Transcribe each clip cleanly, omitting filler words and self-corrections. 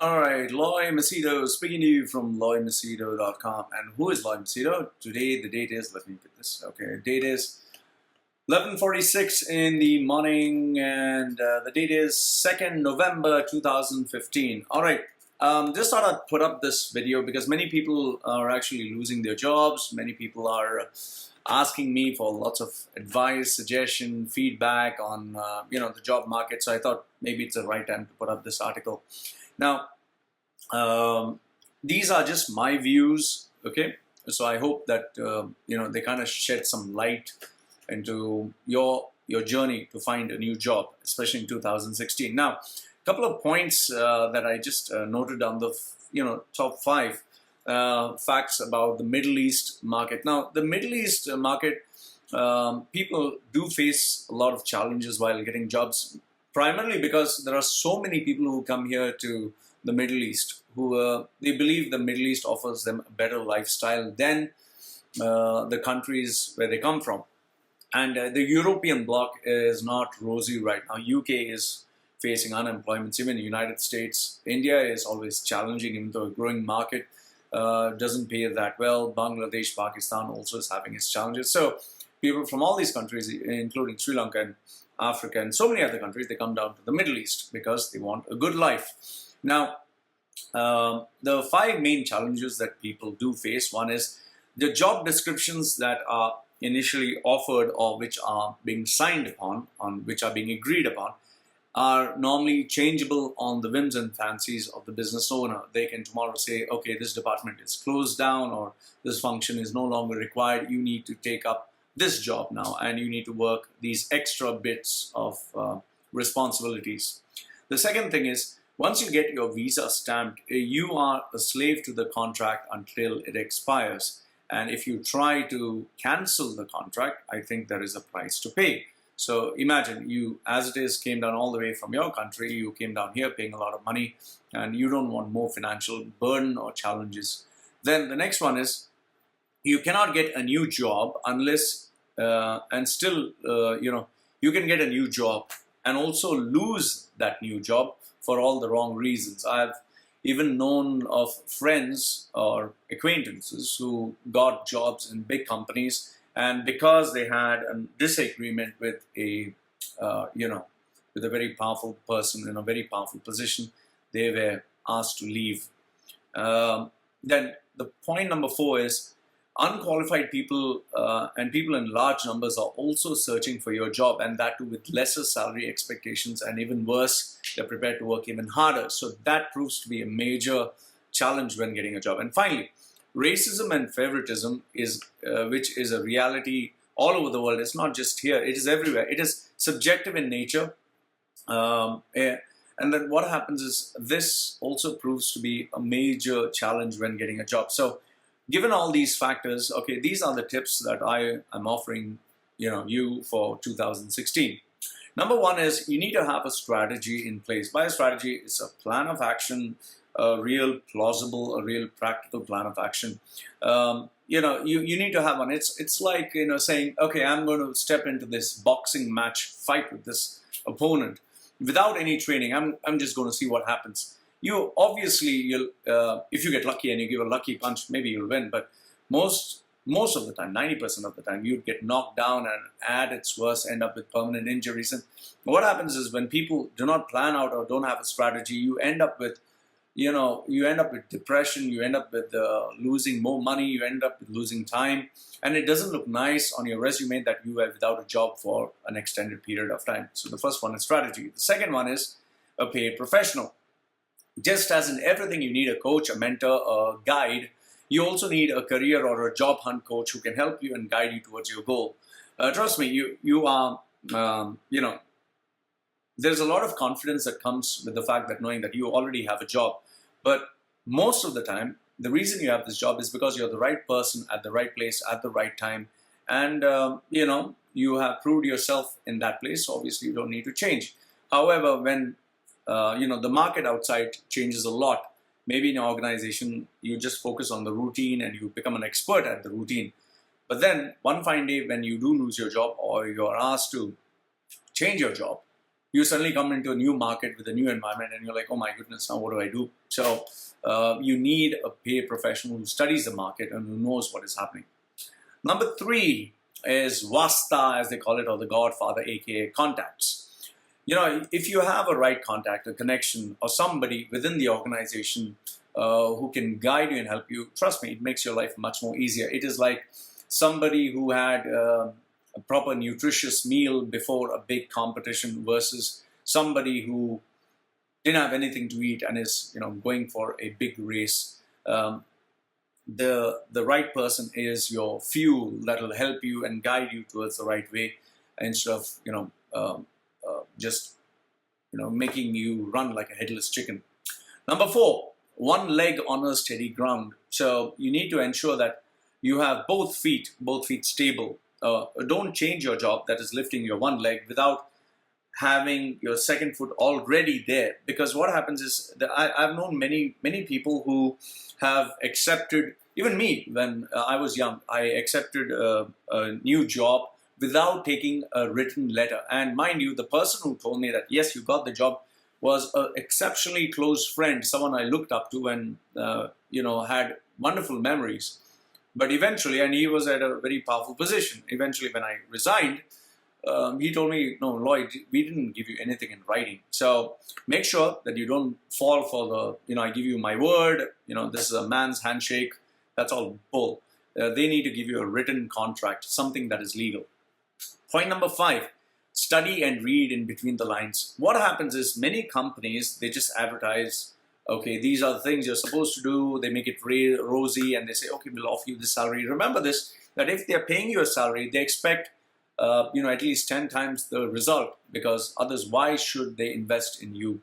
Alright, Loy Machedo speaking to you from loymachedo.com. And who is Loy Machedo? Today the date is, let me get this, okay, date is 11:46 in the morning, and the date is 2nd November 2015. Alright, just thought I'd put up this video because many people are actually losing their jobs. Many people are asking me for lots of advice, suggestion, feedback on the job market. So I thought maybe it's the right time to put up this article. Now, these are just my views, okay? So I hope that they kind of shed some light into your journey to find a new job, especially in 2016. Now, a couple of points that I just noted on the top 5 facts about the Middle East market. Now, the Middle East market, people do face a lot of challenges while getting jobs, primarily because there are so many people who come here to the Middle East who they believe the Middle East offers them a better lifestyle than the countries where they come from. And the European bloc is not rosy right now. UK is facing unemployment. Even the United States, India is always challenging, even though a growing market doesn't pay that well. Bangladesh, Pakistan also is having its challenges. So people from all these countries, including Sri Lanka and Africa and so many other countries, they come down to the Middle East because they want a good life. Now, the 5 main challenges that people do face. One is the job descriptions that are initially offered or which are being signed upon, which are being agreed upon, are normally changeable on the whims and fancies of the business owner. They can tomorrow say, okay, this department is closed down, or this function is no longer required. You need to take up this job now, and you need to work these extra bits of responsibilities. The second thing is, once you get your visa stamped, you are a slave to the contract until it expires. And if you try to cancel the contract, I think there is a price to pay. So imagine you, as it is, came down all the way from your country, you came down here paying a lot of money, and you don't want more financial burden or challenges. Then the next one is, you cannot get a new job unless, you can get a new job and also lose that new job for all the wrong reasons. I've even known of friends or acquaintances who got jobs in big companies, and because they had a disagreement with a very powerful person in a very powerful position, they were asked to leave. Then the point number 4 is, unqualified people and people in large numbers are also searching for your job, and that too with lesser salary expectations, and even worse, they're prepared to work even harder. So that proves to be a major challenge when getting a job. And finally, racism and favoritism is which is a reality all over the world. It's not just here, it is everywhere. It is subjective in nature. And then what happens is, this also proves to be a major challenge when getting a job. So given all these factors, okay, these are the tips that I am offering you for 2016. Number 1 is, you need to have a strategy in place. By a strategy, it's a plan of action, a real plausible, a real practical plan of action. You need to have one. It's like saying, okay, I'm going to step into this boxing match fight with this opponent without any training. I'm just going to see what happens. You obviously, if you get lucky and you give a lucky punch, maybe you'll win. But most of the time, 90% of the time, you'd get knocked down, and at its worst, end up with permanent injuries. And what happens is, when people do not plan out or don't have a strategy, you end up with, depression. You end up with losing more money. You end up with losing time, and it doesn't look nice on your resume that you are without a job for an extended period of time. So the first one is strategy. The second one is a paid professional. Just as in everything, you need a coach, a mentor, a guide. You also need a career or a job hunt coach who can help you and guide you towards your goal. Trust me, you are, there's a lot of confidence that comes with the fact that knowing that you already have a job. But most of the time, the reason you have this job is because you're the right person at the right place at the right time. And, you have proved yourself in that place. So obviously, you don't need to change. However, when the market outside changes a lot. Maybe in your organization, you just focus on the routine and you become an expert at the routine. But then one fine day when you do lose your job, or you're asked to change your job, you suddenly come into a new market with a new environment and you're like, oh my goodness, now what do I do? So you need a paid professional who studies the market and who knows what is happening. Number 3 is VASTAA, as they call it, or the Godfather, aka contacts. If you have a right contact, a connection, or somebody within the organization who can guide you and help you, trust me, it makes your life much more easier. It is like somebody who had a proper nutritious meal before a big competition versus somebody who didn't have anything to eat and is going for a big race. The right person is your fuel that will help you and guide you towards the right way, instead of just making you run like a headless chicken. Number 4, one leg on a steady ground. So you need to ensure that you have both feet stable. Don't change your job, that is lifting your one leg, without having your second foot already there. Because what happens is that I've known many people who have accepted, even me, when I was young, I accepted a new job without taking a written letter. And mind you, the person who told me that, yes, you got the job, was an exceptionally close friend, someone I looked up to and, had wonderful memories. But eventually, and he was at a very powerful position, eventually when I resigned, he told me, no, Lloyd, we didn't give you anything in writing. So make sure that you don't fall for the, I give you my word, this is a man's handshake. That's all bull. They need to give you a written contract, something that is legal. Point number 5, study and read in between the lines. What happens is many companies, they just advertise, okay, these are the things you're supposed to do. They make it rosy and they say, okay, we'll offer you this salary. Remember this, that if they're paying you a salary, they expect at least 10 times the result, because others, why should they invest in you?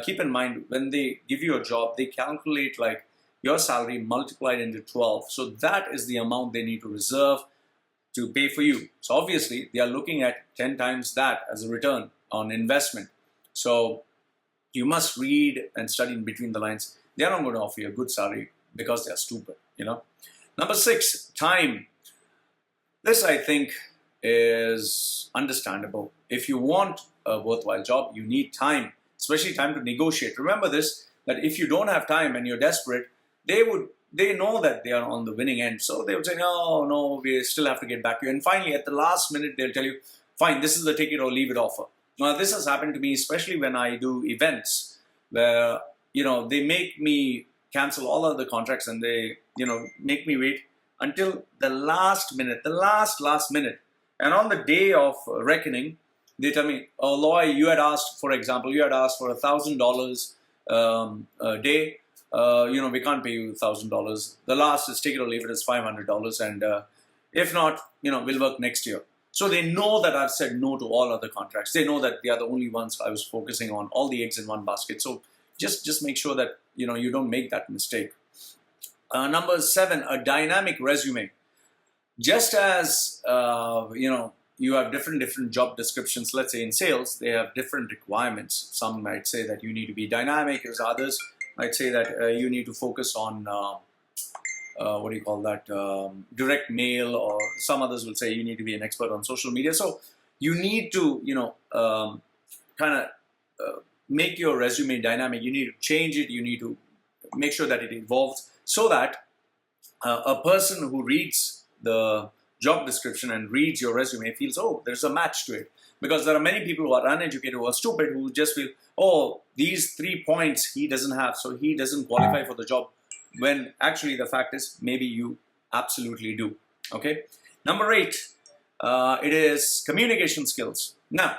Keep in mind, when they give you a job, they calculate like your salary multiplied into 12. So that is the amount they need to reserve to pay for you. So obviously, they are looking at 10 times that as a return on investment. So you must read and study in between the lines. They are not going to offer you a good salary because they are stupid, Number 6, time. This, I think, is understandable. If you want a worthwhile job, you need time, especially time to negotiate. Remember this, that if you don't have time and you're desperate, they know that they are on the winning end. So they would say, no, we still have to get back to you. And finally, at the last minute, they'll tell you, fine, this is the take it or leave it offer. Now, this has happened to me, especially when I do events where, they make me cancel all of the contracts and they, make me wait until the last minute, the last minute. And on the day of reckoning, they tell me, oh, Loy, you had asked, for example, for $1,000 a day. We can't pay you $1,000. The last is take it or leave it is $500. And if not, we'll work next year. So they know that I've said no to all other contracts. They know that they are the only ones I was focusing on, all the eggs in one basket. So just make sure that, you don't make that mistake. Number 7, a dynamic resume. Just as, you have different job descriptions, let's say in sales, they have different requirements. Some might say that you need to be dynamic, as others might say that you need to focus on, direct mail, or some others will say you need to be an expert on social media. So you need to, make your resume dynamic. You need to change it. You need to make sure that it evolves so that a person who reads the job description and reads your resume feels, oh, there's a match to it. Because there are many people who are uneducated, who are stupid, who just feel, oh, these 3 points he doesn't have, so he doesn't qualify for the job. When actually the fact is, maybe you absolutely do. Okay. Number 8, it is communication skills. Now,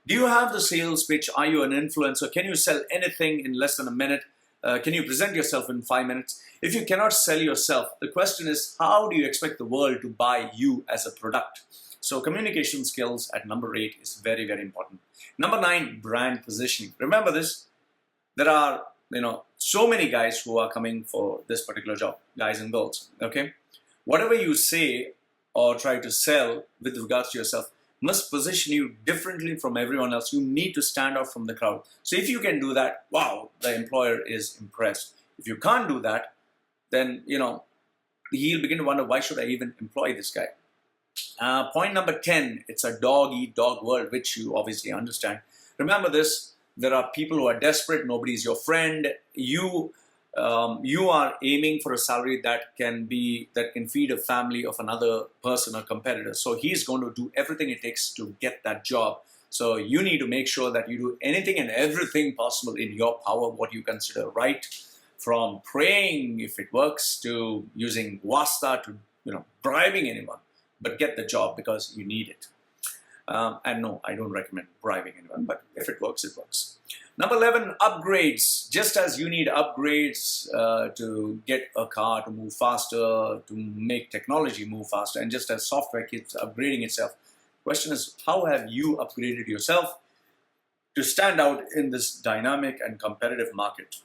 do you have the sales pitch? Are you an influencer? Can you sell anything in less than a minute? Can you present yourself in 5 minutes? If you cannot sell yourself, the question is, how do you expect the world to buy you as a product? So communication skills at number 8 is very, very important. Number 9, brand positioning. Remember this, there are, so many guys who are coming for this particular job, guys and girls, okay? Whatever you say or try to sell with regards to yourself must position you differently from everyone else. You need to stand out from the crowd. So if you can do that, wow, the employer is impressed. If you can't do that, then, he'll begin to wonder, why should I even employ this guy? Point number 10, it's a dog-eat-dog world, which you obviously understand. Remember this, there are people who are desperate, nobody's your friend. You are aiming for a salary that can feed a family of another person or competitor. So he's going to do everything it takes to get that job. So you need to make sure that you do anything and everything possible in your power, what you consider right, from praying if it works to using VASTAA to bribing anyone, but get the job because you need it. And no, I don't recommend bribing anyone, but if it works, it works. Number 11, upgrades. Just as you need upgrades to get a car to move faster, to make technology move faster, and just as software keeps upgrading itself, the question is, how have you upgraded yourself to stand out in this dynamic and competitive market?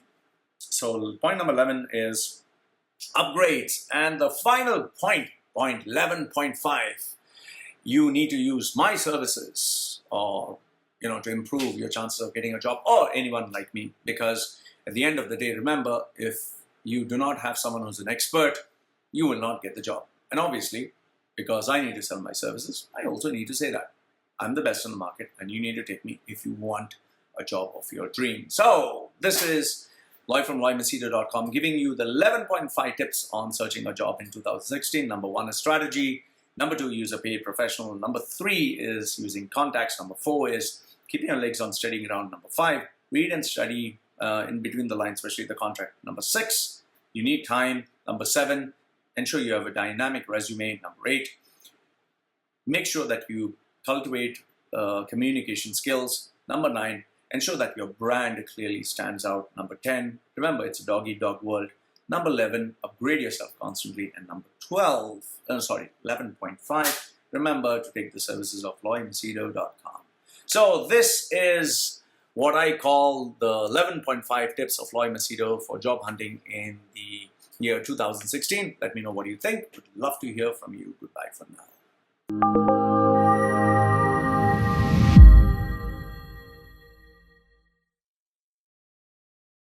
So point number 11 is upgrades. And the final point 11.5, you need to use my services or to improve your chances of getting a job, or anyone like me, because at the end of the day, remember, if you do not have someone who's an expert, you will not get the job. And obviously, because I need to sell my services, I also need to say that I'm the best in the market and you need to take me if you want a job of your dream. So this is Loy from LoyMachedo.com giving you the 11.5 tips on searching a job in 2016. Number 1 is strategy. Number 2, use a paid professional. Number 3 is using contacts. Number 4 is keeping your legs on steady ground. Number 5, read and study in between the lines, especially the contract. Number 6, you need time. Number 7, ensure you have a dynamic resume. Number 8, make sure that you cultivate communication skills. Number 9, ensure that your brand clearly stands out. Number 10, remember it's a dog-eat-dog world. Number 11, upgrade yourself constantly. And number 11.5, remember to take the services of LoyMachedo.com. So this is what I call the 11.5 tips of Loy Machedo for job hunting in the year 2016. Let me know what you think. Would love to hear from you. Goodbye for now.